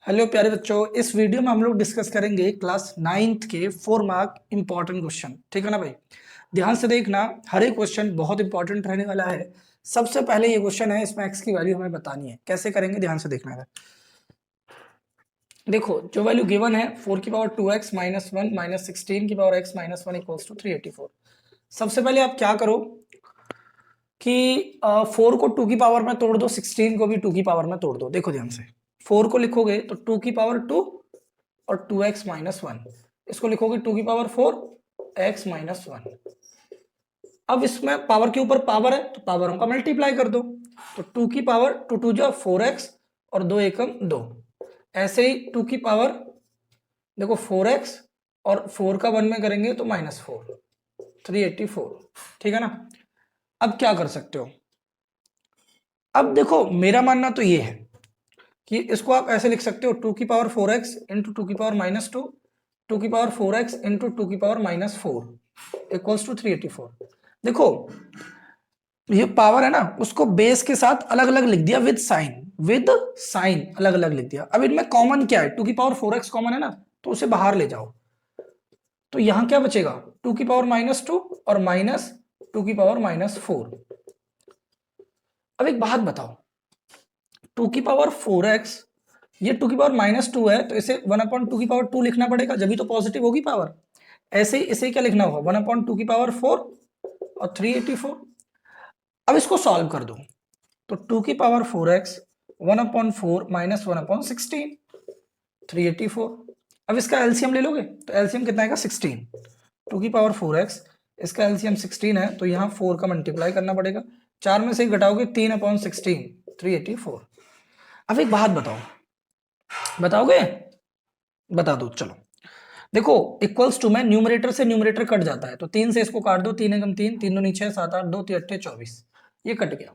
Hello प्यारे बच्चों, इस वीडियो में हम लोग डिस्कस करेंगे क्लास 9th के 4 मार्क इंपॉर्टेंट क्वेश्चन। ठीक है ना भाई, ध्यान से देखना, हर एक क्वेश्चन बहुत इंपॉर्टेंट रहने वाला है। सबसे पहले ये क्वेश्चन है, इसमें एक्स की वैल्यू हमें बतानी है। कैसे करेंगे, ध्यान से देखना है। देखो, जो वैल्यू गिवन है 4 की पावर 2x माइनस 1 माइनस 16 की power x minus 1 equals to 384। सबसे पहले आप क्या करो कि 4 को 2 की पावर में तोड़ दो, 16 को भी 2 की पावर में तोड़ दो। देखो ध्यान से, 4 को लिखोगे तो 2 की पावर 2 और 2x माइनस 1, इसको लिखोगे 2 की पावर 4 x माइनस 1। अब इसमें पावर के ऊपर पावर है तो पावरों का मल्टीप्लाई कर दो, तो 2 की पावर 2 2 जो 4x और 2 एकम 2। ऐसे ही 2 की पावर देखो 4x और 4 का 1 में करेंगे तो -4, 384। ठीक है ना। अब क्या कर सकते हो, अब देखो मेरा मानना तो ये है कि इसको आप ऐसे लिख सकते हो 2 की पावर 4x इंटू 2 की पावर -2, 2 की पावर 4x इंटू 2 की पावर -4 इक्वल्स टू 384। देखो ये पावर है ना, उसको बेस के साथ अलग अलग लिख दिया, विद साइन अलग अलग लिख दिया। अब इनमें कॉमन क्या है, 2 की पावर 4x कॉमन है ना, तो उसे बाहर ले जाओ, तो यहां क्या बचेगा, 2 की पावर -2 और माइनस 2 की पावर -4। अब एक बात बताओ, 2 की पावर 4x, ये 2 की पावर -2 है तो इसे 1/2 की पावर 2 लिखना पड़ेगा, जब भी तो पॉजिटिव होगी पावर। ऐसे इसे क्या लिखना होगा, 1/2 की पावर 4 और 384। अब इसको सॉल्व कर दो, तो 2 की पावर 4x 1/4 माइनस 1/16 384। अब इसका एलसीएम ले लोगे तो एलसीएम कितना आएगा, 16। 2 की पावर 4x, इसका एलसीएम 16 है तो यहाँ 4 का मल्टीप्लाई करना पड़ेगा, 4 में से घटाओगे 3/16 384। अब एक बात बताओ, बताओगे, बता दो चलो। देखो इक्वल्स टू में न्यूमरेटर से न्यूमरेटर कट जाता है, तो 3 से इसको काट दो, 3 एकम 3, 3 दूनी 6, 7 8 2 3 8 24, ये कट गया।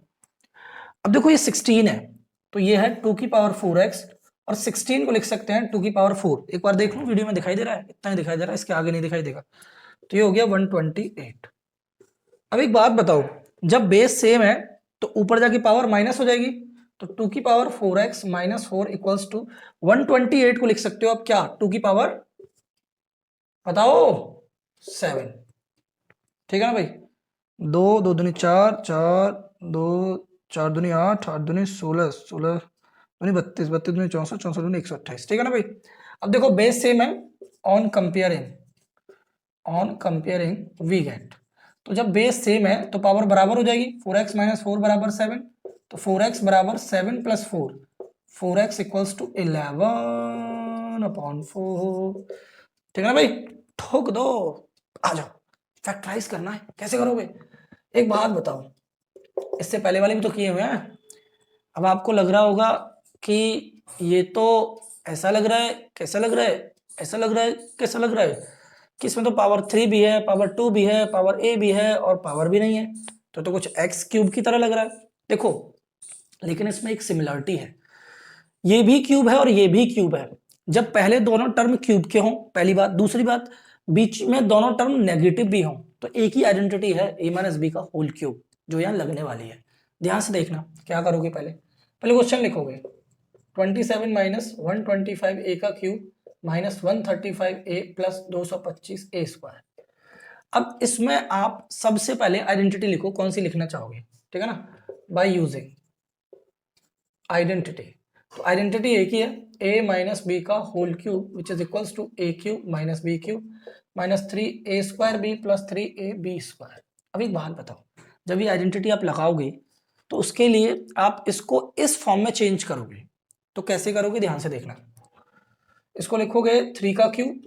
अब देखो ये 16 है तो ये है 2 की पावर 4x, और 16 को लिख सकते हैं 2 की पावर 4। एक बार देख लो वीडियो में दिखाई दे रहा है, इतना ही दिखाई दे रहा है, इसके आगे नहीं दिखाई देगा। तो ये हो गया 128। अब एक बात बताओ, जब बेस सेम है तो ऊपर जाके पावर माइनस हो जाएगी, तो 2 की power 4x minus 4 equals to 128 को लिख सकते हो अब क्या, 2 की पावर बताओ 7। ठीक है ना भाई, 2 2 दूनी 4 4 2 4 दूनी 8 8 दूनी 16 16 दूनी 32 32 दूनी 64 64 दूनी 128। ठीक है ना भाई। अब देखो बेस सेम है, ऑन कंपेयरिंग वी गेट, तो जब बेस सेम है तो पावर बराबर हो जाएगी, 4x माइनस 4 बराबर 7, तो 4x बराबर 7 प्लस 4, 4x इक्वल्स टू 11/4। ठीक है ना भाई, ठोक दो, आ जाओ फैक्टराइज करना है, कैसे करोगे। एक बात बताओ, इससे पहले वाले भी तो किए हुए हैं। अब आपको लग रहा होगा कि ये तो ऐसा लग रहा है, कैसा लग रहा है, ऐसा लग रहा है, कैसा लग रहा है कि इसमें तो पावर 3 भी है, पावर 2 भी है, पावर a भी है और पावर भी नहीं है, तो कुछ x क्यूब की तरह लग रहा है। देखो लेकिन इसमें एक सिमिलरिटी है, ये भी क्यूब है और ये भी क्यूब है। जब पहले दोनों टर्म क्यूब के हों, पहली बात, दूसरी बात बीच में दोनों टर्म नेगेटिव भी हों, तो एक ही आइडेंटिटी है a माइनस बी का होल क्यूब, जो यहाँ लगने वाली है। ध्यान से देखना क्या करोगे, पहले पहले क्वेश्चन लिखोगे 27 माइनस 125 ए का क्यूब माइनस 135 ए प्लस 225 ए स्क्वायर। अब इसमें आप सबसे पहले आइडेंटिटी लिखो, कौन सी लिखना चाहोगे, ठीक है ना, बाय यूजिंग आइडेंटिटी। तो आइडेंटिटी एक ही है, a माइनस बी का whole cube which is equals to a cube minus B cube minus 3a square B plus 3ab square. अब एक बात बताओ, जब ये आइडेंटिटी आप लगाओगे तो उसके लिए आप इसको इस फॉर्म में चेंज करोगे, तो कैसे करोगे, ध्यान से देखना। इसको लिखोगे 3 का क्यूब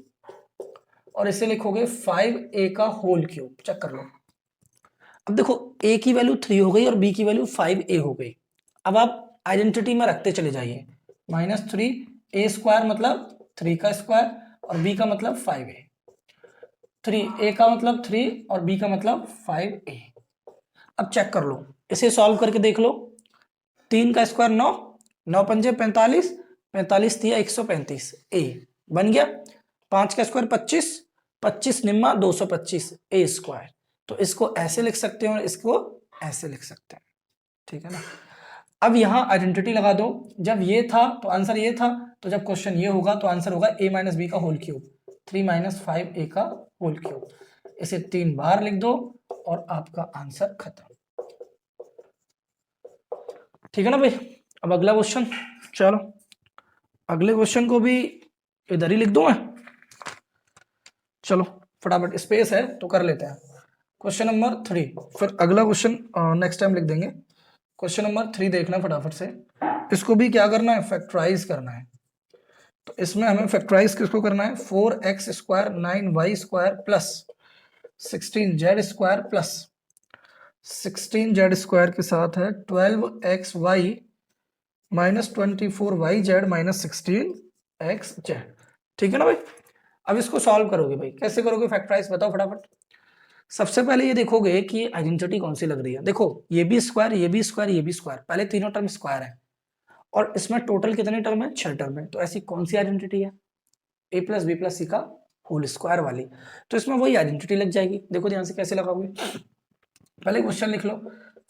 और इसे लिखोगे 5a का होल क्यूब, चेक कर लो। अब देखो a की वैल्यू 3 हो गई और b की वैल्यू 5a हो गई। अब आप आइडेंटिटी में रखते चले जाइए, -3a स्क्वायर मतलब 3 का स्क्वायर और b का मतलब 5a, 3a का मतलब 3 और b का मतलब 5a। अब चेक कर लो, इसे सॉल्व करके देख लो, 3 का स्क्वायर 9, 9 पंजे 45, 45 दिया 135 ए बन गया, 5 का स्क्वायर 25, 25 निम्मा 225 ए स्क्वायर। तो इसको ऐसे लिख सकते हो और इसको ऐसे लिख सकते हैं, ठीक है ना। अब यहाँ आइडेंटिटी लगा दो, जब ये था तो आंसर ये था, तो जब क्वेश्चन ये होगा तो आंसर होगा a माइनस बी का होल क्यूब, 3 माइनस 5a का होल क्यूब। इसे 3 बार लिख दो और आपका आंसर खत्म। ठीक है ना भाई। अब अगला क्वेश्चन, चलो अगले क्वेश्चन को भी इधर ही लिख दो मैं, चलो फटाफट स्पेस है तो कर लेते हैं। क्वेश्चन नंबर 3, फिर अगला क्वेश्चन नेक्स्ट टाइम लिख देंगे। क्वेश्चन नंबर 3 देखना फटाफट से, इसको भी क्या करना है, फैक्टराइज करना है। तो इसमें हमें फैक्टराइज किसको करना है, 4x square 9y square plus 16z square plus 16z square के साथ है 12xy minus 24yz minus 16xz। ठीक है ना भाई। अब इसको सॉल्व करोगे भाई, कैसे करोगे फैक्टराइज बताओ फटाफट। सबसे पहले ये देखोगे कि आइडेंटिटी कौन सी लग रही है। देखो ये भी स्क्वायर, ये भी स्क्वायर, ये भी स्क्वायर, पहले तीनों टर्म स्क्वायर है और इसमें टोटल कितने टर्म है, 6 टर्म है। तो ऐसी कौन सी आइडेंटिटी है, a plus B plus C का होल स्क्वायर वाली। तो इसमें वही आइडेंटिटी लग जाएगी। देखो ध्यान से कैसे लगाओगे, पहले क्वेश्चन लिख लो,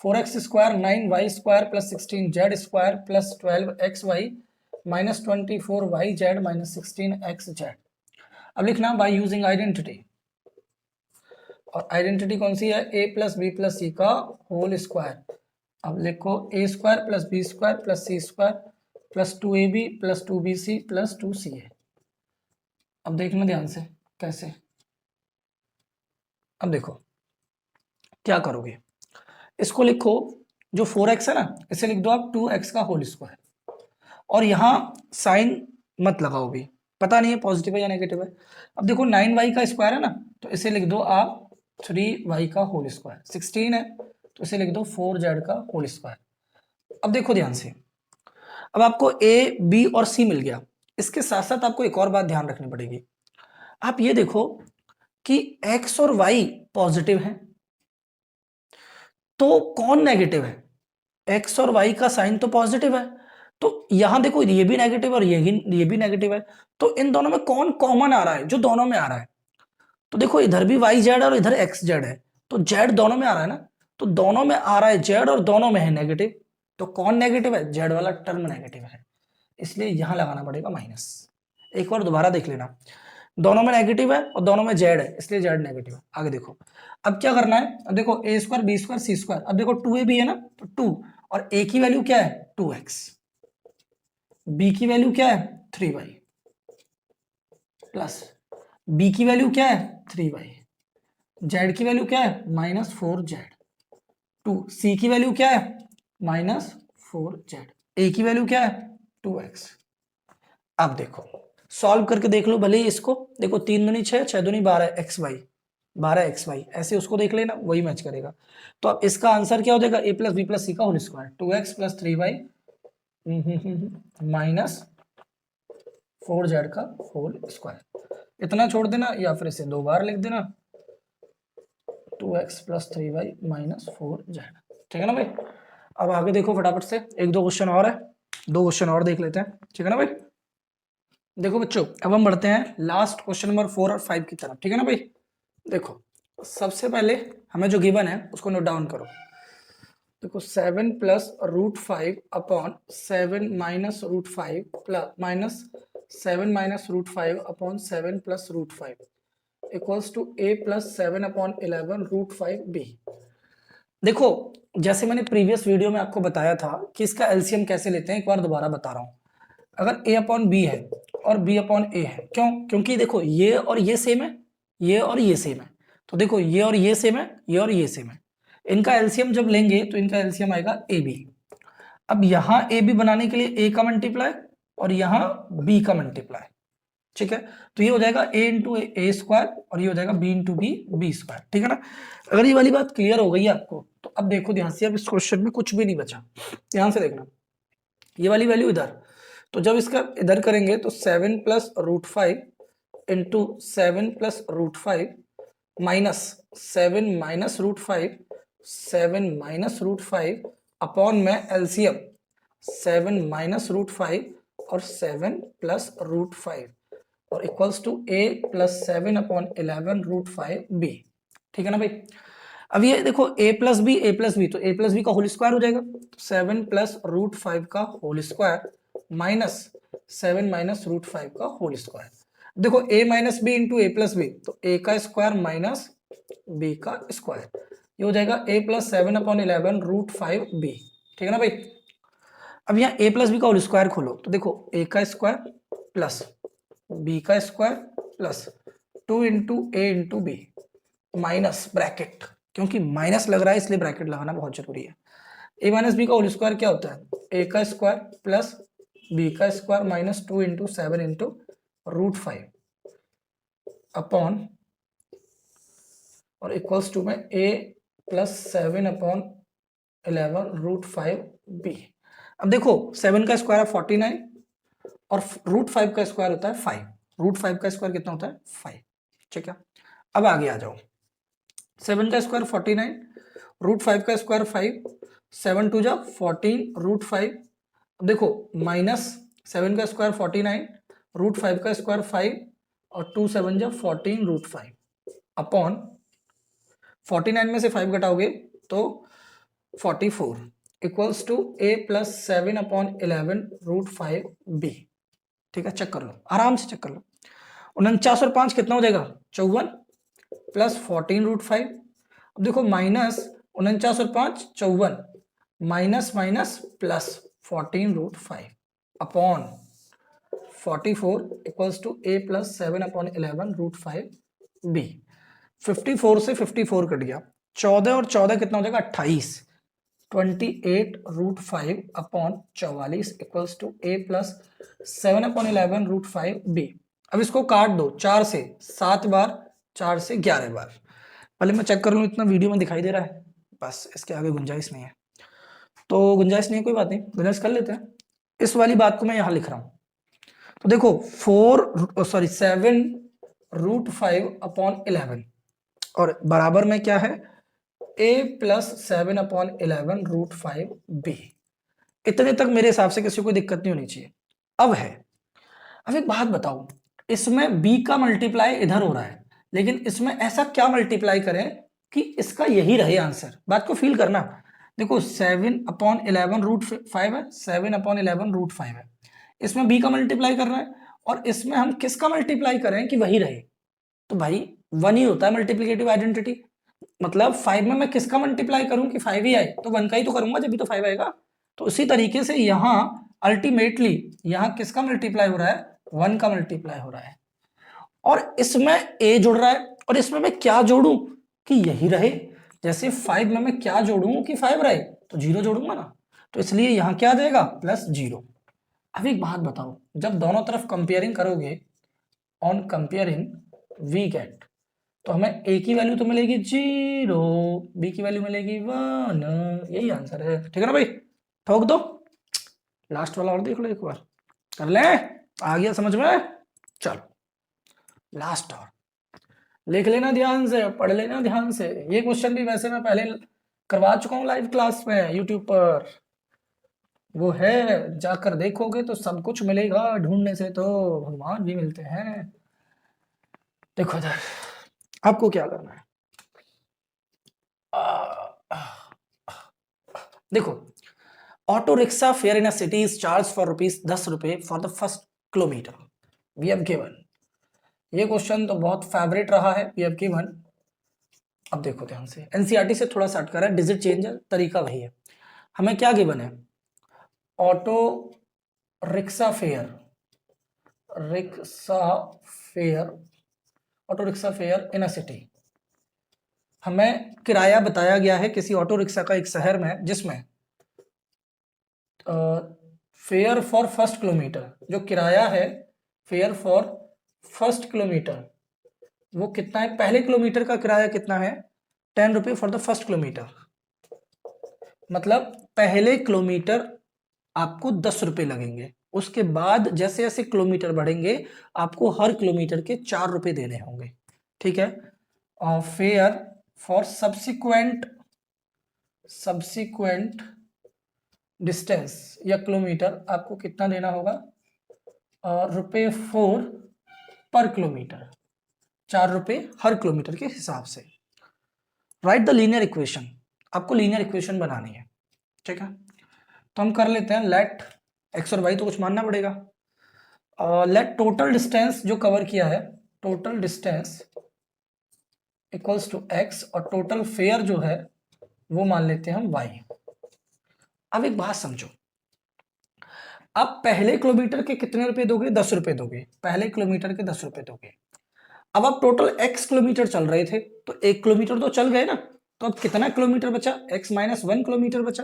4x square 9y square plus 16z square plus 12xy minus 24yz minus 16xz। अब लिखना बाय यूजिंग आइडेंटिटी, और आइडेंटिटी कौन सी है, a plus B plus C का होल स्क्वायर। अब लिखो a square plus B square plus C square plus 2ab plus 2bc plus 2ca। अब देखना ध्यान से कैसे। अब देखो क्या करोगे, इसको लिखो, जो 4x है ना इसे लिख दो आप 2x का होल स्क्वायर, और यहाँ साइन मत लगाओ भी, पता नहीं है पॉजिटिव है या नेगेटिव है। अब देखो 9y का स्क्वायर है ना, तो इसे लिख दो आप 3y का होल स्क्वायर, 16 है तो इसे लिख दो 4z का होल स्क्वायर। अब देखो ध्यान से, अब आपको a b और c मिल गया। इसके साथ साथ आपको एक और बात ध्यान रखनी पड़ेगी। आप ये देखो कि x और y पॉजिटिव है तो कौन नेगेटिव है, x और y का साइन तो पॉजिटिव है, तो यहां देखो ये भी नेगेटिव और ये भी नेगेटिव है, तो इन दोनों में कौन कॉमन आ रहा है, जो दोनों में आ रहा है। तो देखो इधर भी वाई जेड और इधर एक्स जेड है, तो जेड दोनों में आ रहा है ना, तो दोनों में आ रहा है जेड और दोनों में है नेगेटिव, तो कौन नेगेटिव है, जेड वाला टर्म नेगेटिव है, इसलिए यहां लगाना पड़ेगा माइनस। एक बार दोबारा देख लेना, दोनों में नेगेटिव है और दोनों में जेड है, इसलिए जेड नेगेटिव है। आगे देखो अब क्या करना है, अब देखो ए स्क्वायर बी स्क्वायर सी स्क्वायर, अब देखो 2a भी है ना, तो 2 और a की वैल्यू क्या है 2x, b की वैल्यू क्या है 3y प्लस b की वैल्यू क्या है 3y, z की वैल्यू क्या है माइनस 4z, 2c की वैल्यू क्या है माइनस 4z, a की वैल्यू क्या है 2x। अब देखो सॉल्व करके देख लो भले ही इसको, देखो 3 दूनी 6, 6 दूनी 12 एक्स वाई, 12 एक्स वाई, ऐसे उसको देख लेना वही मैच करेगा। तो अब इसका आंसर क्या हो जाएगा, a plus B plus C का whole square 2x plus 3y minus 4z का होल स्क्वायर। इतना छोड़ देना या फिर इसे 2 बार लिख देना, 2x plus 3y minus 4z। ठीक है ना भाई। अब आगे देखो फटाफट से, एक दो क्वेश्चन और है, 2 क्वेश्चन और देख लेते हैं। ठीक है ना भाई। देखो बच्चों अब हम बढ़ते हैं लास्ट क्वेश्चन नंबर 4 और 5 की तरफ। ठीक है ना भाई। देखो सबसे पहले हमें जो गिवन है उसको नोट डाउन करो। देखो 7 plus root 5 upon 7 minus root 5 plus minus 7 minus root 5 upon 7 plus root 5 equals to a plus 7 upon 11 root 5 b। देखो जैसे मैंने प्रीवियस वीडियो में आपको बताया था कि इसका एलसीएम कैसे लेते हैं, एक बार दोबारा बता रहा हूँ। अगर a अपॉन बी है और b अपॉन a है, क्यों, क्योंकि देखो ये और ये सेम है, ये और ये सेम है, तो देखो ये और ये सेम है, ये और ये सेम है, इनका एलसीएम जब लेंगे तो इनका एलसीएम आएगा ए बी। अब यहाँ ए बी बनाने के लिए a का मल्टीप्लाई और यहाँ b का मल्टीप्लाई। ठीक है, तो ये हो जाएगा a इंटू ए स्क्वायर और ये हो जाएगा b इंटू बी स्क्वायर। ठीक है ना। अगर ये वाली बात क्लियर हो गई आपको तो अब देखो ध्यान से, अब इस क्वेश्चन में कुछ भी नहीं बचा, ध्यान से देखना, ये वाली वैल्यू इधर, तो जब इसका इधर करेंगे तो 7 plus root 5 into 7 plus root 5 minus 7 minus root 5 7 minus root 5 upon में एलसीएम 7 माइनस रूट 5 और 7 प्लस रूट 5 और equals to a plus 7 upon 11 root 5 b। ठीक है ना भाई। अब ये देखो a प्लस बी तो a प्लस बी का होल स्क्वायर हो जाएगा, 7 प्लस रूट 5 का whole square minus 7 minus root 5 का होल स्क्वायर। देखो a minus B into A plus B, तो a का स्क्वायर माइनस b का स्क्वायर, ये हो जाएगा a प्लस 7/11 रूट 5 b। ठीक है ना भाई। अब यहाँ a प्लस बी का होल स्क्वायर खोलो, तो देखो a का स्क्वायर प्लस b का स्क्वायर प्लस 2 इंटू ए इंटू बी माइनस ब्रैकेट, क्योंकि माइनस लग रहा है इसलिए ब्रैकेट लगाना बहुत जरूरी है। a माइनस बी का होल स्क्वायर क्या होता है, a का स्क्वायर प्लस b का square minus 2 into 7 into root 5 upon और इक्वल्स टू में a प्लस 7/11 रूट 5 b। अब देखो 7 का स्क्वायर है 49 और रूट 5 का स्क्वायर होता है 5, रूट 5 का स्क्वायर कितना होता है 5। ठीक है, अब आगे आ जाओ, 7 का स्क्वायर 49, रूट 5 का स्क्वायर 5, 7 टू जा 14 रूट 5। अब देखो माइनस 7 का स्क्वायर 49, रूट 5 का स्क्वायर 5 और 2 7 जा 14 रूट 5 अपॉन 49 में से 5 घटाओगे तो 44 equals to a plus 7/11 root 5 b। ठीक है, चेक कर लो, आराम से चेक कर लो। 49 और 5 कितना हो जाएगा 54 प्लस 14 रूट 5। अब देखो माइनस 49 और 5 54 minus minus plus 14 root 5 upon 44 equals to a plus 7/11 root 5 b। 54 से 54 कट गया, 14 और 14 कितना हो जाएगा 28, 28 root 5 upon 44 equals to a plus 7/11 root 5 b। अब इसको काट दो 4 से 7 बार, 4 से 11 बार। पहले मैं चेक कर लूँ इतना वीडियो में दिखाई दे रहा है, बस इसके आगे गुंजाइश नहीं है, तो गुंजाइश नहीं है, कोई बात नहीं, गुंजाइश कर लेते हैं। इस वाली बात को मैं यहाँ लिख रहा हूँ, तो देखो 7 रूट 5 अपॉन 11 और बराबर में क्या है a प्लस 7/11 रूट 5 b। इतने तक मेरे हिसाब से किसी को दिक्कत नहीं होनी चाहिए। अब है, अब एक बात बताओ, इसमें b का मल्टीप्लाई इधर हो रहा है, लेकिन इसमें ऐसा क्या मल्टीप्लाई करें कि इसका यही रहे आंसर। बात को फील करना, देखो 7/11 रूट 5 है, 7/11 रूट 5 है, इसमें b का मल्टीप्लाई कर रहा है और इसमें हम किसका मल्टीप्लाई करें कि वही रहे। तो भाई 1 ही होता है मल्टीप्लिकेटिव आइडेंटिटी, मतलब 5 में मैं किसका मल्टीप्लाई करूं कि 5 ही आए, तो 1 का ही तो करूंगा जब भी तो 5 आएगा। तो उसी तरीके से यहाँ अल्टीमेटली यहाँ किसका मल्टीप्लाई हो रहा है 1 का मल्टीप्लाई हो रहा है, और इसमें a जुड़ रहा है और इसमें मैं क्या जोड़ूं कि यही रहे। जैसे 5 में मैं क्या जोड़ूं कि 5 रहे, तो 0 जोड़ूंगा ना, तो इसलिए यहाँ क्या आ जाएगा +0। अब एक बात बताओ, जब दोनों तरफ कंपेयरिंग करोगे, ऑन कंपेयरिंग वी गेट, तो हमें a की वैल्यू तो मिलेगी 0, b की वैल्यू मिलेगी 1, यही आंसर है। ठीक है ना भाई, ठोक दो। लास्ट वाला और देख लो एक बार, कर ले, आ गया समझ में। चलो लास्ट और लिख लेना ध्यान से, पढ़ लेना ध्यान से। ये क्वेश्चन भी वैसे मैं पहले करवा चुका हूँ लाइव क्लास में यूट्यूब पर, वो है, जाकर देखोगे तो सब कुछ मिलेगा, ढूंढने से तो भगवान भी मिलते हैं। देखो इधर आपको क्या करना है, देखो auto rickshaw fare in a city is charge for ₹10 for the first kilometre we have given. ये क्वेश्चन तो बहुत फेवरेट रहा है, वी हैव गिवन। अब देखो ध्यान से, एनसीईआरटी से थोड़ा सा हट कर है, डिजिट चेंज है, तरीका वही है। हमें क्या गिवन है, auto rickshaw fair, rickshaw fair, auto rickshaw fare in a city. हमें किराया बताया गया है किसी ऑटो रिक्शा का एक शहर में, जिसमें फेयर फॉर फर्स्ट किलोमीटर, जो किराया है फेयर फॉर फर्स्ट किलोमीटर, वो कितना है, पहले किलोमीटर का किराया कितना है ₹10 फॉर द फर्स्ट किलोमीटर। मतलब पहले किलोमीटर आपको ₹10 लगेंगे, उसके बाद जैसे जैसे किलोमीटर बढ़ेंगे आपको हर किलोमीटर के ₹4 देने होंगे। ठीक है, और फेयर फॉर सब्सिक्वेंट डिस्टेंस या किलोमीटर आपको कितना देना होगा, ₹4 पर किलोमीटर, ₹4 हर किलोमीटर के हिसाब से। राइट द लीनियर इक्वेशन, आपको लीनियर इक्वेशन बनानी है, ठीक है। तो हम कर लेते हैं, लेट एक्स और वाई तो कुछ मानना पड़ेगा, लेट टोटल डिस्टेंस जो कवर किया है, total distance equals to x, और टोटल फेयर जो है वो मान लेते हैं हम वाई। अब एक बात समझो, आप पहले किलोमीटर के कितने रुपए दोगे? 10 रुपए दोगे, पहले किलोमीटर के 10 रुपए दोगे। अब आप टोटल x किलोमीटर चल रहे थे, तो 1 किलोमीटर तो चल गए ना, तो अब कितना किलोमीटर बचा? x माइनस 1 किलोमीटर बचा।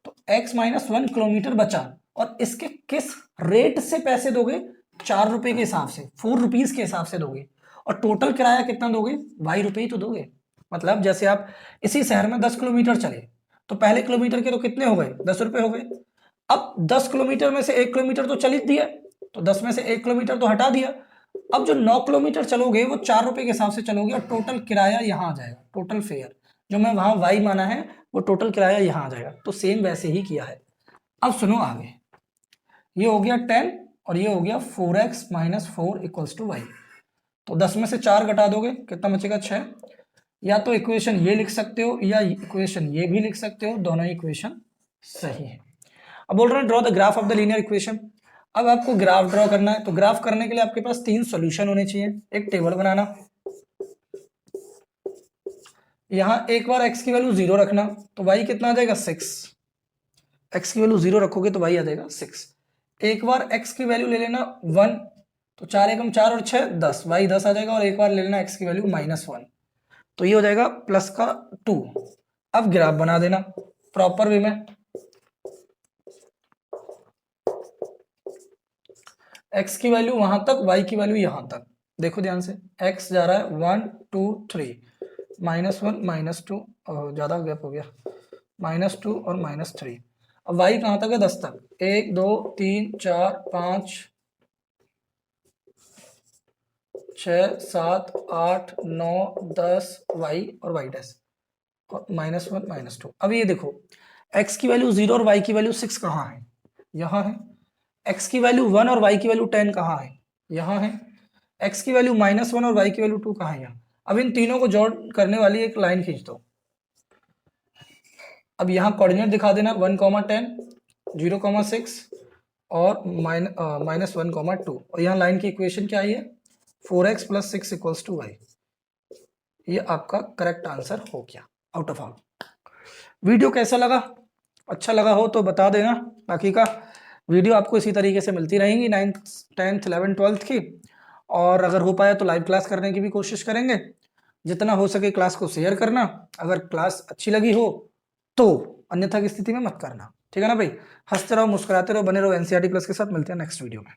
तो x माइनस 1 किलोमीटर बचा, और इसके किस रेट से पैसे दोगे? 4 रुपए के हिसाब से, 4 रुपीज के हिसाब से दोगे। और टोटल किराया कितना दोगे? y रुपए ही तो दोगे। मतलब जैसे आप इसी शहर में 10 किलोमीटर चले, तो पहले किलोमीटर के तो कितने हो गए? 10 रुपए हो गए। अब 10 किलोमीटर में से 1 किलोमीटर तो चल ही दिया, तो 10 में से 1 किलोमीटर तो हटा दिया। अब जो 9 किलोमीटर चलोगे वो 4 रुपए के हिसाब से चलोगे, और टोटल किराया यहाँ आ जाएगा, टोटल फेयर जो मैं वहां वाई माना है वो टोटल किराया यहाँ आ जाएगा। तो सेम वैसे ही किया है। अब सुनो आगे, ये हो गया 10 और ये हो गया 4x minus 4 equals to Y. तो 10 में से 4 घटा दोगे, कितना बचेगा? 6। या तो इक्वेशन ये लिख सकते हो या इक्वेशन ये भी लिख सकते हो, दोनों इक्वेशन सही है। अब बोल रहे हैं draw the graph of the linear equation. अब आपको ग्राफ ड्रॉ करना है, तो ग्राफ करने के लिए आपके पास 3 सॉल्यूशन होने चाहिए। एक टेबल बनाना, यहाँ एक बार x की वैल्यू 0 रखना, तो y कितना आ जाएगा? 6। x की वैल्यू 0 रखोगे तो y आ जाएगा 6। एक बार x की वैल्यू ले लेना 1, तो 4 एकम 4 और 6 10, y 10 आ जाएगा। और एक बार ले लेना x की वैल्यू -1, तो ये हो जाएगा प्लस का 2। अब ग्राफ बना देना प्रॉपर वे में, x की वैल्यू वहां तक, y की वैल्यू यहां तक। देखो ध्यान से, x जा रहा है 1 2 3, -1 -2, ज्यादा गैप हो गया, -2 और -3। अब y कहां तक है? 10 तक। 1 2 3 4 5 6 7 8 9 10 y और y डैश, और -1 -2। अब ये देखो, x की वैल्यू 0 और y की वैल्यू 6 कहाँ है? यहाँ है। x की वैल्यू 1 और y की वैल्यू 10 कहाँ है? यहाँ है। x की वैल्यू -1 और y की वैल्यू 2 कहाँ है? यहाँ। अब इन तीनों को जोड़ करने वाली एक लाइन खींच दो। अब यहाँ कोऑर्डिनेट दिखा देना 1, 10, 0, 6 और -1, 2। और यहाँ लाइन की इक्वेशन क्या आई है? 4x + 6 equals to y। ये आपका करेक्ट आंसर हो गया आउट ऑफ ऑल। वीडियो कैसा लगा? अच्छा लगा हो तो बता देना। बाकी का वीडियो आपको इसी तरीके से मिलती रहेंगी 9th 10th 11th 12th की। और अगर हो पाया तो लाइव क्लास करने की भी कोशिश करेंगे। जितना हो सके क्लास को शेयर करना, अगर क्लास अच्छी लगी हो तो, अन्यथा की स्थिति में मत करना। ठीक है ना भाई? हंसते रहो, मुस्कुराते रहो, बने रहो एनसीईआरटी प्लस के साथ। मिलते हैं नेक्स्ट वीडियो में।